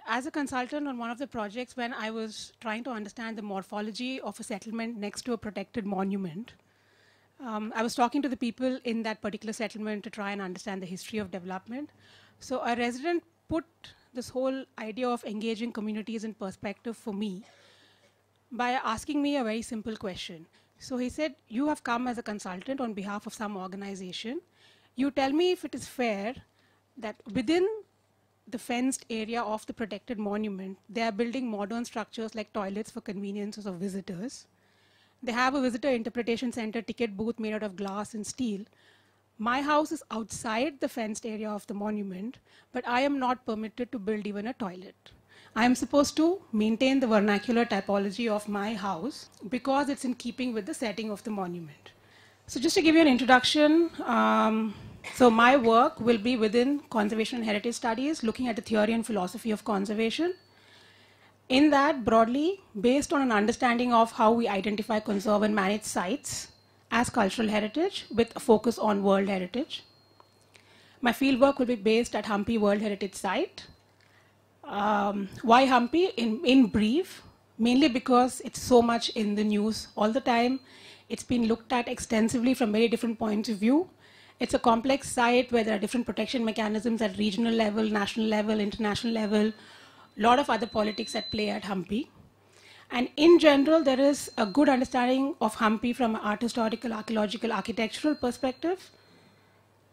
as a consultant on one of the projects, when I was trying to understand the morphology of a settlement next to a protected monument, I was talking to the people in that particular settlement to try and understand the history of development. So a resident put this whole idea of engaging communities in perspective for me by asking me a very simple question. So he said, you have come as a consultant on behalf of some organization. You tell me if it is fair that within the fenced area of the protected monument, they are building modern structures like toilets for conveniences of visitors. They have a visitor interpretation center ticket booth made out of glass and steel. My house is outside the fenced area of the monument, but I am not permitted to build even a toilet. I am supposed to maintain the vernacular typology of my house because it's in keeping with the setting of the monument. So just to give you an introduction, so my work will be within conservation and heritage studies, looking at the theory and philosophy of conservation. In that, broadly, based on an understanding of how we identify, conserve, and manage sites as cultural heritage with a focus on world heritage. My fieldwork will be based at Hampi World Heritage Site. Why Hampi? In brief, mainly because it's so much in the news all the time. It's been looked at extensively from very different points of view. It's a complex site where there are different protection mechanisms at regional level, national level, international level, a lot of other politics at play at Hampi. And in general, there is a good understanding of Hampi from an art historical, archaeological, architectural perspective.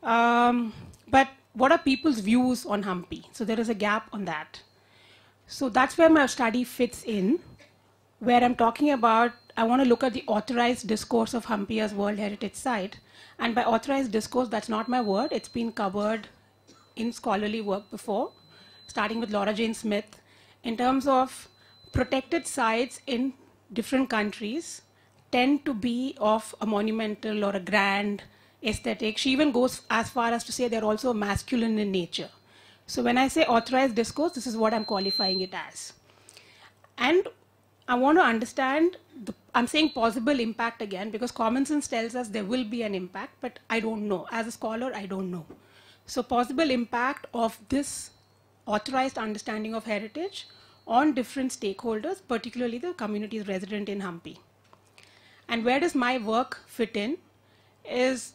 But what are people's views on Hampi? So there is a gap on that. So that's where my study fits in, where I'm talking about, I want to look at the authorized discourse of Hampi as World Heritage Site. And by authorized discourse, that's not my word. It's been covered in scholarly work before, starting with Laura Jane Smith, in terms of protected sites in different countries tend to be of a monumental or a grand aesthetic. She even goes as far as to say they're also masculine in nature. So when I say authorized discourse, this is what I'm qualifying it as. And I want to understand, I'm saying possible impact again, because common sense tells us there will be an impact, but I don't know. As a scholar, I don't know. So possible impact of this authorized understanding of heritage on different stakeholders, particularly the communities resident in Hampi. And where does my work fit in is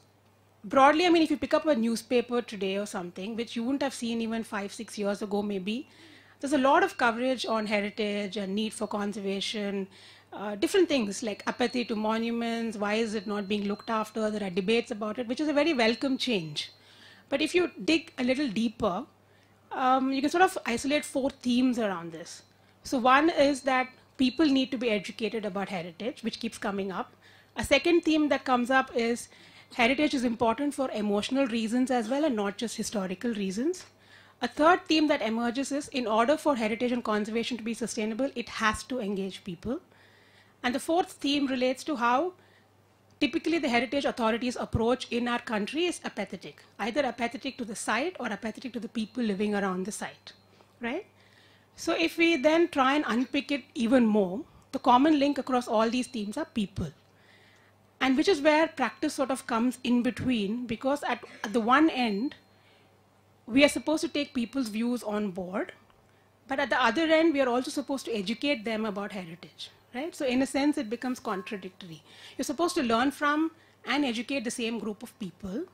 broadly, I mean, if you pick up a newspaper today or something, which you wouldn't have seen even 5-6 years ago maybe, there's a lot of coverage on heritage and need for conservation, different things like apathy to monuments, why is it not being looked after, there are debates about it, which is a very welcome change. But if you dig a little deeper, you can sort of isolate 4 themes around this. So one is that people need to be educated about heritage, which keeps coming up. A second theme that comes up is heritage is important for emotional reasons as well and not just historical reasons. A third theme that emerges is in order for heritage and conservation to be sustainable, it has to engage people. And the fourth theme relates to how typically the heritage authorities' approach in our country is apathetic, either apathetic to the site or apathetic to the people living around the site, right? So if we then try and unpick it even more, the common link across all these themes are people. And which is where practice sort of comes in between, because at the one end, we are supposed to take people's views on board, but at the other end, we are also supposed to educate them about heritage, right? So in a sense, it becomes contradictory. You're supposed to learn from and educate the same group of people,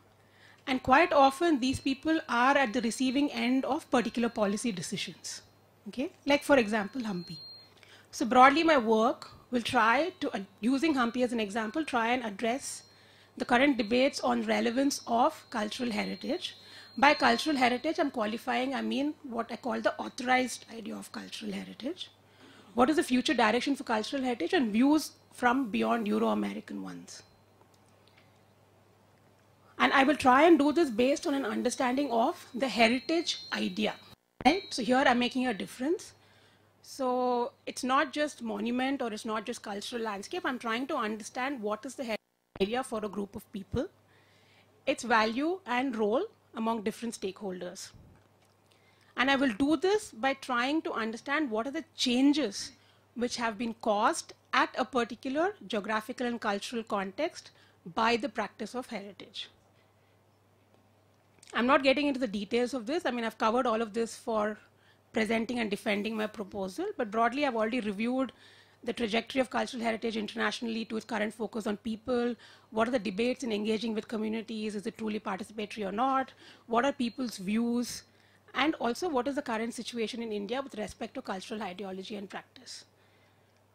and quite often, these people are at the receiving end of particular policy decisions, okay? Like, for example, Hampi. So broadly, my work will try to, using Hampi as an example, try and address the current debates on relevance of cultural heritage. By cultural heritage, I'm qualifying, I mean what I call the authorized idea of cultural heritage. What is the future direction for cultural heritage and views from beyond Euro-American ones. And I will try and do this based on an understanding of the heritage idea, right? So here I'm making a difference. So it's not just monument or it's not just cultural landscape. I'm trying to understand what is the heritage idea for a group of people, its value and role among different stakeholders. And I will do this by trying to understand what are the changes which have been caused at a particular geographical and cultural context by the practice of heritage. I'm not getting into the details of this. I mean, I've covered all of this for presenting and defending my proposal, but broadly I've already reviewed the trajectory of cultural heritage internationally to its current focus on people, what are the debates in engaging with communities, is it truly participatory or not, what are people's views, and also what is the current situation in India with respect to cultural ideology and practice.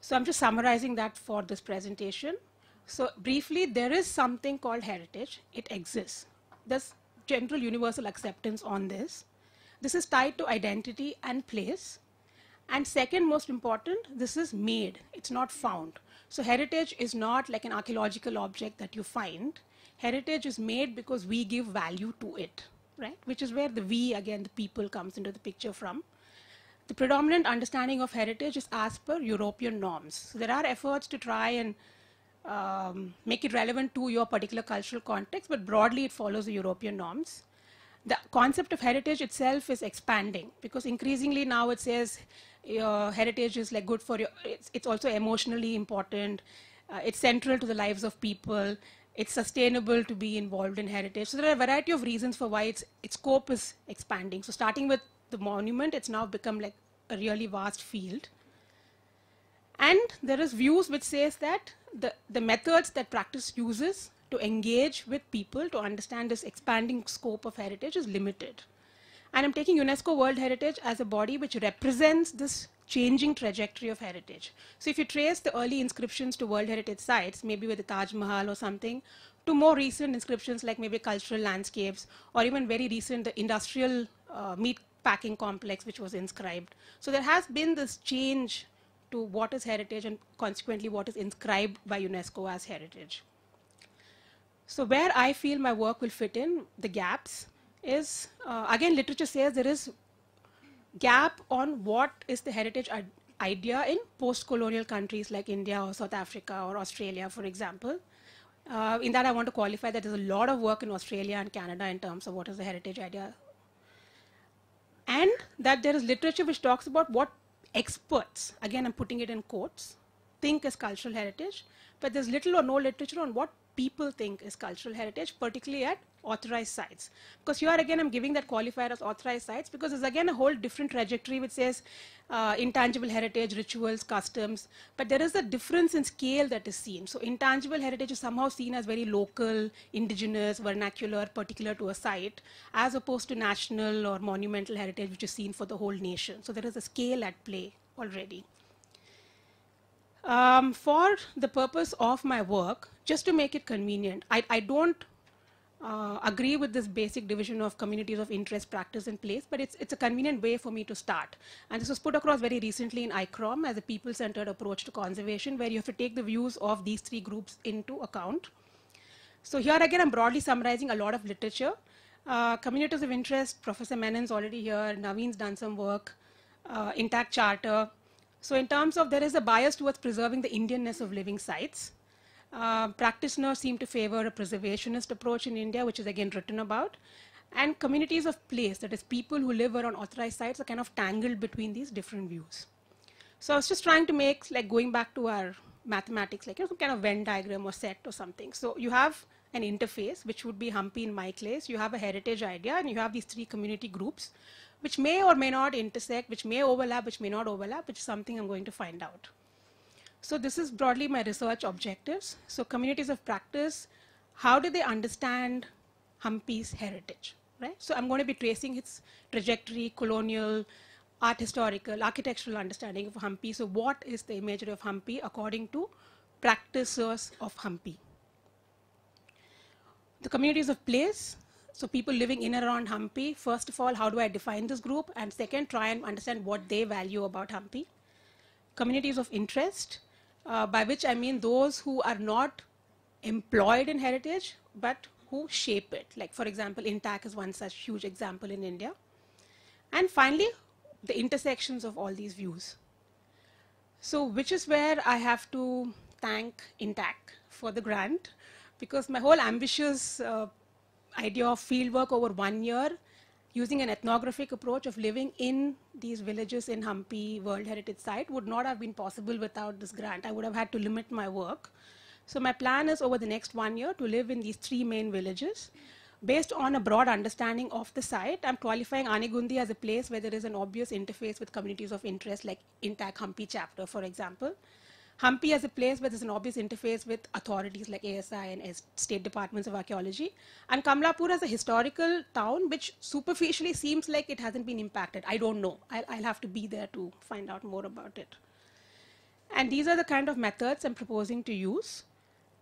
So I'm just summarizing that for this presentation. So briefly, there is something called heritage. It exists. There's general universal acceptance on this. This is tied to identity and place. And second most important, this is made. It's not found. So heritage is not like an archaeological object that you find. Heritage is made because we give value to it, right? Which is where the we, again, the people comes into the picture from. The predominant understanding of heritage is as per European norms. So there are efforts to try and make it relevant to your particular cultural context, but broadly it follows the European norms. The concept of heritage itself is expanding because increasingly now it says heritage is like good for you. It's also emotionally important. It's central to the lives of people. It's sustainable to be involved in heritage. So there are a variety of reasons for why its scope is expanding. So starting with the monument, it's now become like a really vast field. And there is views which says that the methods that practice uses to engage with people to understand this expanding scope of heritage is limited. And I'm taking UNESCO World Heritage as a body which represents this changing trajectory of heritage. So if you trace the early inscriptions to World Heritage sites, maybe with the Taj Mahal or something, to more recent inscriptions like maybe cultural landscapes, or even very recent, the industrial meat packing complex which was inscribed. So there has been this change to what is heritage and consequently what is inscribed by UNESCO as heritage. So where I feel my work will fit in, the gaps, is, again, literature says there is gap on what is the heritage idea in post-colonial countries like India or South Africa or Australia, for example. In that, I want to qualify that there's a lot of work in Australia and Canada in terms of what is the heritage idea. And that there is literature which talks about what experts, again, I'm putting it in quotes, think is cultural heritage, but there's little or no literature on what people think is cultural heritage, particularly at authorized sites. Because here again, I'm giving that qualifier as authorized sites because there's again a whole different trajectory which says intangible heritage, rituals, customs, but there is a difference in scale that is seen. So intangible heritage is somehow seen as very local, indigenous, vernacular, particular to a site, as opposed to national or monumental heritage which is seen for the whole nation. So there is a scale at play already. For the purpose of my work, just to make it convenient, I don't agree with this basic division of communities of interest, practice, and place, but it's a convenient way for me to start. And this was put across very recently in ICROM as a people-centered approach to conservation, where you have to take the views of these three groups into account. So here again, I'm broadly summarizing a lot of literature. Communities of interest, Professor Menon's already here, Naveen's done some work, INTACH Charter. So in terms of, there is a bias towards preserving the Indianness of living sites. Practitioners seem to favor a preservationist approach in India, which is again written about. And communities of place, that is people who live around authorized sites, are kind of tangled between these different views. So I was just trying to make, like going back to our mathematics, like some kind of Venn diagram or set or something. So you have an interface, which would be Hampi in my case. You have a heritage idea, and you have these three community groups, which may or may not intersect, which may overlap, which may not overlap, which is something I'm going to find out. So this is broadly my research objectives. So communities of practice, how do they understand Hampi's heritage, right? So I'm going to be tracing its trajectory, colonial, art historical, architectural understanding of Hampi. So what is the imagery of Hampi according to practitioners of Hampi? The communities of place, so people living in and around Hampi, first of all, how do I define this group? And second, try and understand what they value about Hampi. Communities of interest, by which I mean those who are not employed in heritage, but who shape it. Like, for example, INTACH is one such huge example in India. And finally, the intersections of all these views. So which is where I have to thank INTACH for the grant, because my whole ambitious idea of fieldwork over 1 year, using an ethnographic approach of living in these villages in Hampi World Heritage Site would not have been possible without this grant. I would have had to limit my work. So my plan is over the next 1 year to live in these three main villages, Based on a broad understanding of the site, I'm qualifying Anegundi as a place where there is an obvious interface with communities of interest like INTACH-IIC chapter, for example. Hampi as a place where there's an obvious interface with authorities like ASI and state departments of archaeology. And Kamlapur as a historical town, which superficially seems like it hasn't been impacted. I don't know. I'll have to be there to find out more about it. And these are the kind of methods I'm proposing to use.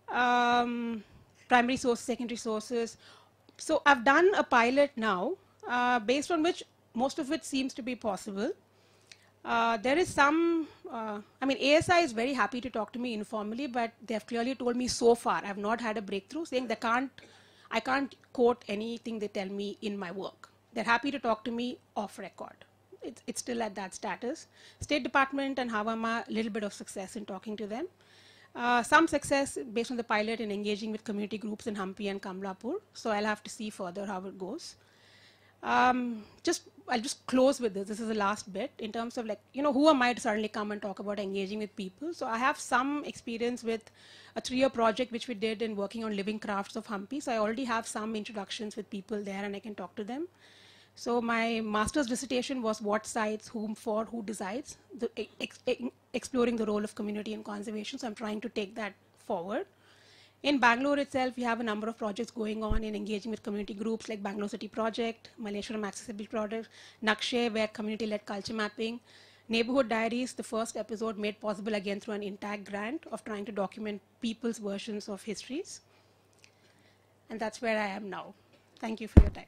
Primary sources, secondary sources. So I've done a pilot now, based on which most of it seems to be possible. There is some, I mean, ASI is very happy to talk to me informally, but they have clearly told me so far I've not had a breakthrough, saying I can't quote anything they tell me in my work. They're happy to talk to me off record. It's still at that status. State Department and Havama, a little bit of success in talking to them. Some success based on the pilot in engaging with community groups in Hampi and Kamlapur. So I'll have to see further how it goes. I'll just close with this. This is the last bit in terms of, like, who am I to suddenly come and talk about engaging with people? So I have some experience with a 3-year project which we did in working on living crafts of Hampi. So I already have some introductions with people there and I can talk to them. So my master's dissertation was what sites, whom for, who decides, exploring the role of community in conservation. So I'm trying to take that forward. In Bangalore itself, we have a number of projects going on in engaging with community groups like Bangalore City Project, Malleshwaram Accessibility Project, Nakshe, where community-led culture mapping, Neighborhood Diaries, the first episode made possible again through an INTACH grant of trying to document people's versions of histories. And that's where I am now. Thank you for your time.